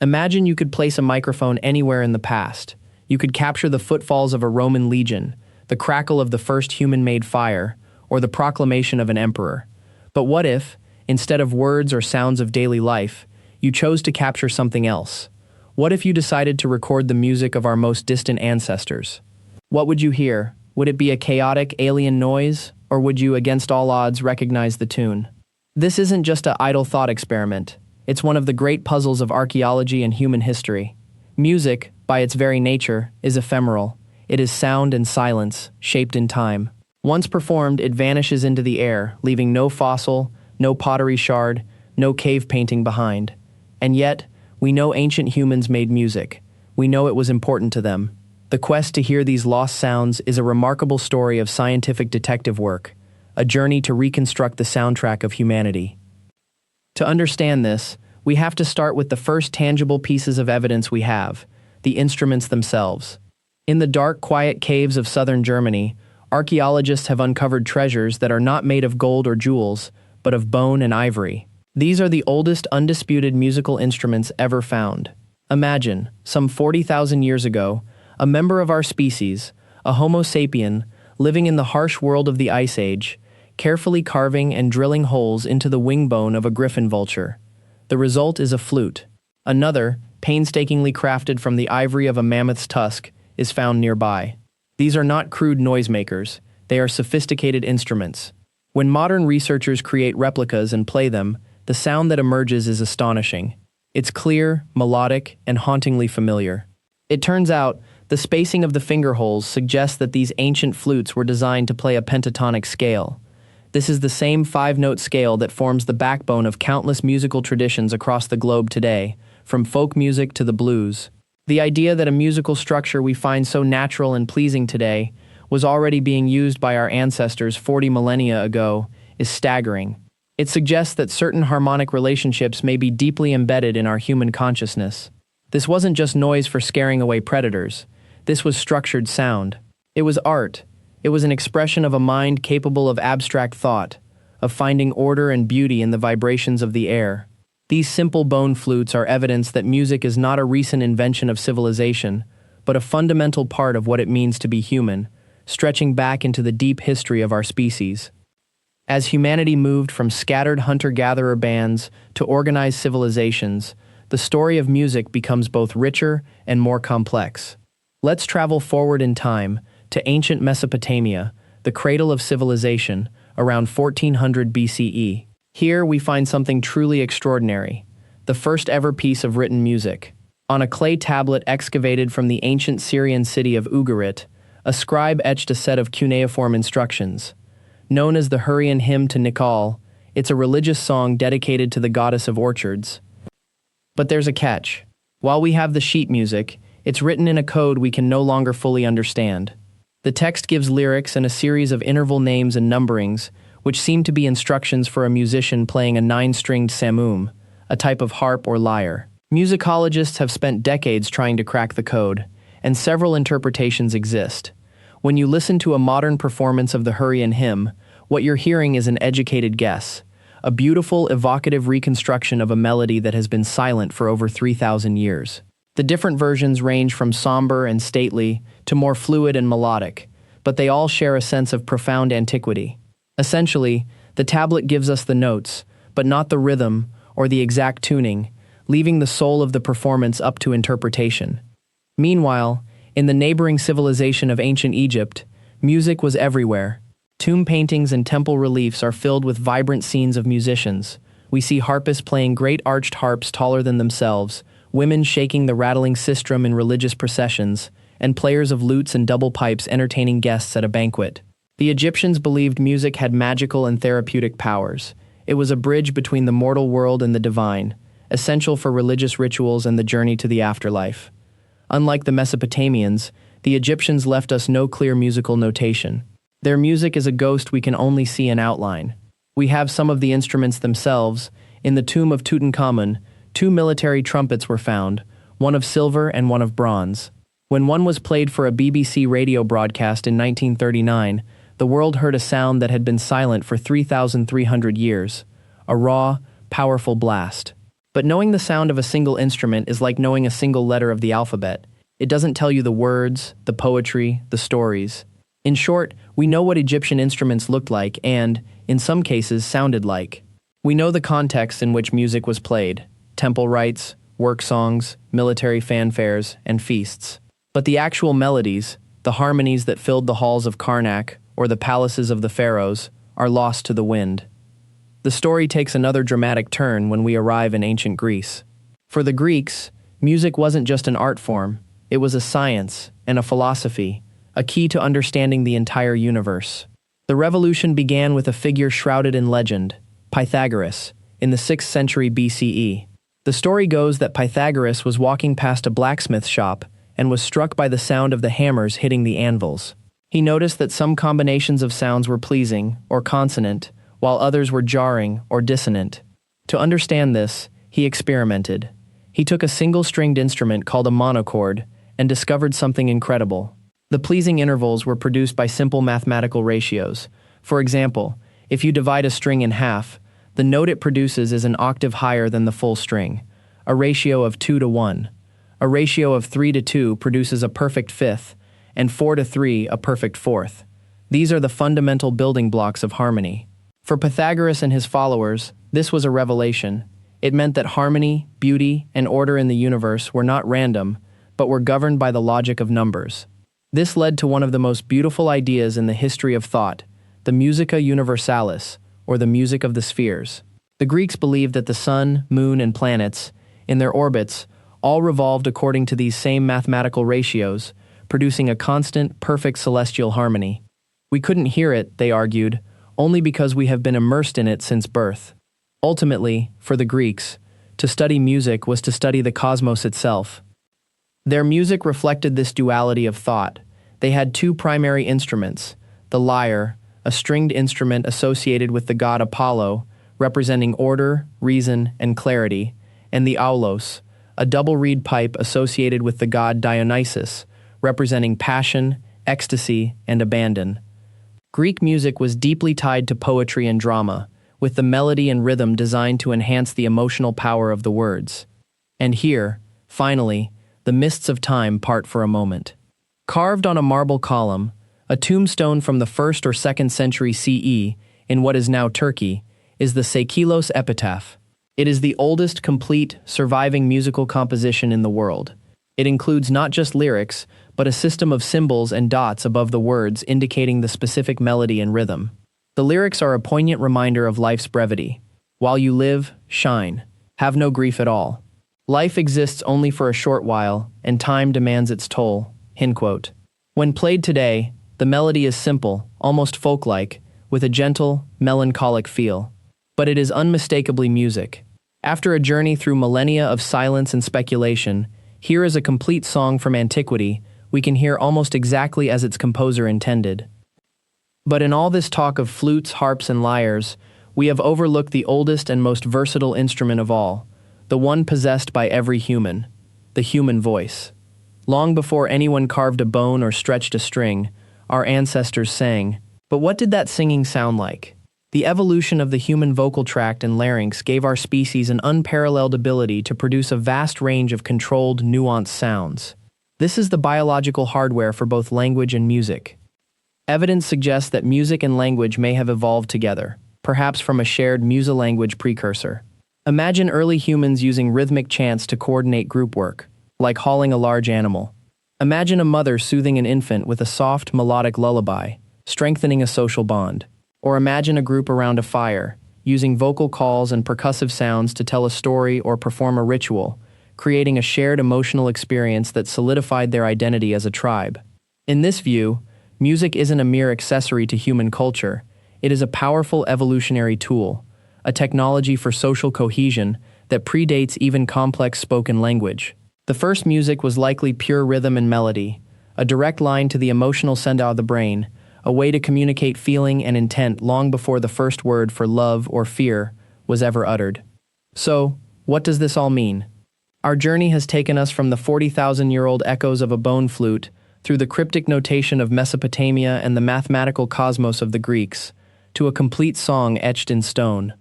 Imagine you could place a microphone anywhere in the past. You could capture the footfalls of a Roman legion, the crackle of the first human-made fire, or the proclamation of an emperor. But what if, instead of words or sounds of daily life, you chose to capture something else? What if you decided to record the music of our most distant ancestors? What would you hear? Would it be a chaotic, alien noise, or would you, against all odds, recognize the tune? This isn't just an idle thought experiment. It's one of the great puzzles of archaeology and human history. Music, by its very nature, is ephemeral. It is sound and silence, shaped in time. Once performed, it vanishes into the air, leaving no fossil, no pottery shard, no cave painting behind. And yet, we know ancient humans made music. We know it was important to them. The quest to hear these lost sounds is a remarkable story of scientific detective work, a journey to reconstruct the soundtrack of humanity. To understand this, we have to start with the first tangible pieces of evidence we have, the instruments themselves. In the dark, quiet caves of southern Germany, archaeologists have uncovered treasures that are not made of gold or jewels, but of bone and ivory. These are the oldest undisputed musical instruments ever found. Imagine, some 40,000 years ago, a member of our species, a Homo sapien, living in the harsh world of the Ice Age, carefully carving and drilling holes into the wing bone of a griffin vulture. The result is a flute. Another, painstakingly crafted from the ivory of a mammoth's tusk, is found nearby. These are not crude noisemakers, they are sophisticated instruments. When modern researchers create replicas and play them, the sound that emerges is astonishing. It's clear, melodic, and hauntingly familiar. It turns out, the spacing of the finger holes suggests that these ancient flutes were designed to play a pentatonic scale. This is the same five-note scale that forms the backbone of countless musical traditions across the globe today, from folk music to the blues. The idea that a musical structure we find so natural and pleasing today was already being used by our ancestors 40 millennia ago is staggering. It suggests that certain harmonic relationships may be deeply embedded in our human consciousness. This wasn't just noise for scaring away predators. This was structured sound. It was art. It was an expression of a mind capable of abstract thought, of finding order and beauty in the vibrations of the air. These simple bone flutes are evidence that music is not a recent invention of civilization, but a fundamental part of what it means to be human, stretching back into the deep history of our species. As humanity moved from scattered hunter-gatherer bands to organized civilizations, the story of music becomes both richer and more complex. Let's travel forward in time to ancient Mesopotamia, the cradle of civilization, around 1400 BCE. Here we find something truly extraordinary, the first ever piece of written music. On a clay tablet excavated from the ancient Syrian city of Ugarit, a scribe etched a set of cuneiform instructions. Known as the Hurrian Hymn to Nikal, it's a religious song dedicated to the goddess of orchards. But there's a catch. While we have the sheet music, it's written in a code we can no longer fully understand. The text gives lyrics and a series of interval names and numberings, which seem to be instructions for a musician playing a 9-stringed samum, a type of harp or lyre. Musicologists have spent decades trying to crack the code, and several interpretations exist. When you listen to a modern performance of the Hurrian hymn, what you're hearing is an educated guess, a beautiful, evocative reconstruction of a melody that has been silent for over 3,000 years. The different versions range from somber and stately to more fluid and melodic, but they all share a sense of profound antiquity. Essentially, the tablet gives us the notes, but not the rhythm or the exact tuning, leaving the soul of the performance up to interpretation. Meanwhile, in the neighboring civilization of ancient Egypt, music was everywhere. Tomb paintings and temple reliefs are filled with vibrant scenes of musicians. We see harpists playing great arched harps taller than themselves, women shaking the rattling sistrum in religious processions, and players of lutes and double pipes entertaining guests at a banquet. The Egyptians believed music had magical and therapeutic powers. It was a bridge between the mortal world and the divine, essential for religious rituals and the journey to the afterlife. Unlike the Mesopotamians, the Egyptians left us no clear musical notation. Their music is a ghost we can only see in outline. We have some of the instruments themselves. In the tomb of Tutankhamun, 2 military trumpets were found, one of silver and one of bronze. When one was played for a BBC radio broadcast in 1939, the world heard a sound that had been silent for 3,300 years, a raw, powerful blast. But knowing the sound of a single instrument is like knowing a single letter of the alphabet. It doesn't tell you the words, the poetry, the stories. In short, we know what Egyptian instruments looked like and, in some cases, sounded like. We know the context in which music was played: temple rites, work songs, military fanfares, and feasts. But the actual melodies, the harmonies that filled the halls of Karnak or the palaces of the pharaohs, are lost to the wind. The story takes another dramatic turn when we arrive in ancient Greece. For the Greeks, music wasn't just an art form, it was a science and a philosophy, a key to understanding the entire universe. The revolution began with a figure shrouded in legend, Pythagoras, in the 6th century BCE. The story goes that Pythagoras was walking past a blacksmith shop and was struck by the sound of the hammers hitting the anvils. He noticed that some combinations of sounds were pleasing, or consonant, while others were jarring or dissonant. To understand this, he experimented. He took a single-stringed instrument called a monochord and discovered something incredible. The pleasing intervals were produced by simple mathematical ratios. For example, if you divide a string in half, the note it produces is an octave higher than the full string, a ratio of 2 to 1. A ratio of 3 to 2 produces a perfect fifth, and 4 to 3 a perfect fourth. These are the fundamental building blocks of harmony. For Pythagoras and his followers, this was a revelation. It meant that harmony, beauty, and order in the universe were not random, but were governed by the logic of numbers. This led to one of the most beautiful ideas in the history of thought, the musica universalis, or the music of the spheres. The Greeks believed that the sun, moon, and planets, in their orbits, all revolved according to these same mathematical ratios, producing a constant, perfect celestial harmony. We couldn't hear it, they argued, only because we have been immersed in it since birth. Ultimately, for the Greeks, to study music was to study the cosmos itself. Their music reflected this duality of thought. They had two primary instruments: the lyre, a stringed instrument associated with the god Apollo, representing order, reason, and clarity, and the aulos, a double reed pipe associated with the god Dionysus, representing passion, ecstasy, and abandon. Greek music was deeply tied to poetry and drama, with the melody and rhythm designed to enhance the emotional power of the words. And here, finally, the mists of time part for a moment. Carved on a marble column, a tombstone from the 1st or 2nd century CE, in what is now Turkey, is the Seikilos Epitaph. It is the oldest complete, surviving musical composition in the world. It includes not just lyrics, but a system of symbols and dots above the words indicating the specific melody and rhythm. The lyrics are a poignant reminder of life's brevity. While you live, shine. Have no grief at all. Life exists only for a short while, and time demands its toll. End quote. When played today, the melody is simple, almost folk-like, with a gentle, melancholic feel. But it is unmistakably music. After a journey through millennia of silence and speculation, here is a complete song from antiquity we can hear almost exactly as its composer intended. But in all this talk of flutes, harps, and lyres, we have overlooked the oldest and most versatile instrument of all, the one possessed by every human, the human voice. Long before anyone carved a bone or stretched a string, our ancestors sang. But what did that singing sound like? The evolution of the human vocal tract and larynx gave our species an unparalleled ability to produce a vast range of controlled, nuanced sounds. This is the biological hardware for both language and music. Evidence suggests that music and language may have evolved together, perhaps from a shared musa-language precursor. Imagine early humans using rhythmic chants to coordinate group work, like hauling a large animal. Imagine a mother soothing an infant with a soft, melodic lullaby, strengthening a social bond. Or imagine a group around a fire, using vocal calls and percussive sounds to tell a story or perform a ritual, creating a shared emotional experience that solidified their identity as a tribe. In this view, music isn't a mere accessory to human culture. It is a powerful evolutionary tool, a technology for social cohesion that predates even complex spoken language. The first music was likely pure rhythm and melody, a direct line to the emotional center of the brain, a way to communicate feeling and intent long before the first word for love or fear was ever uttered. So, what does this all mean? Our journey has taken us from the 40,000-year-old echoes of a bone flute through the cryptic notation of Mesopotamia and the mathematical cosmos of the Greeks, to a complete song etched in stone.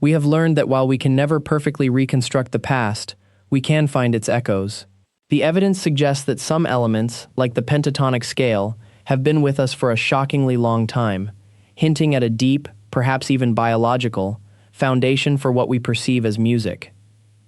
We have learned that while we can never perfectly reconstruct the past, we can find its echoes. The evidence suggests that some elements, like the pentatonic scale, have been with us for a shockingly long time, hinting at a deep, perhaps even biological, foundation for what we perceive as music.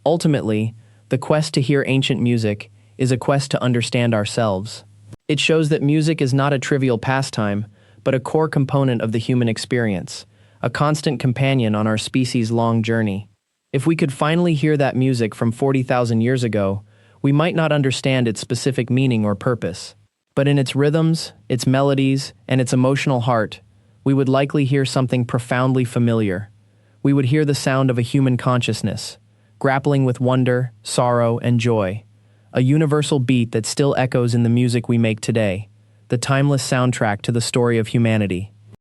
Ultimately, the quest to hear ancient music is a quest to understand ourselves. It shows that music is not a trivial pastime, but a core component of the human experience, a constant companion on our species' long journey. If we could finally hear that music from 40,000 years ago, we might not understand its specific meaning or purpose. But in its rhythms, its melodies, and its emotional heart, we would likely hear something profoundly familiar. We would hear the sound of a human consciousness, grappling with wonder, sorrow, and joy, a universal beat that still echoes in the music we make today, the timeless soundtrack to the story of humanity.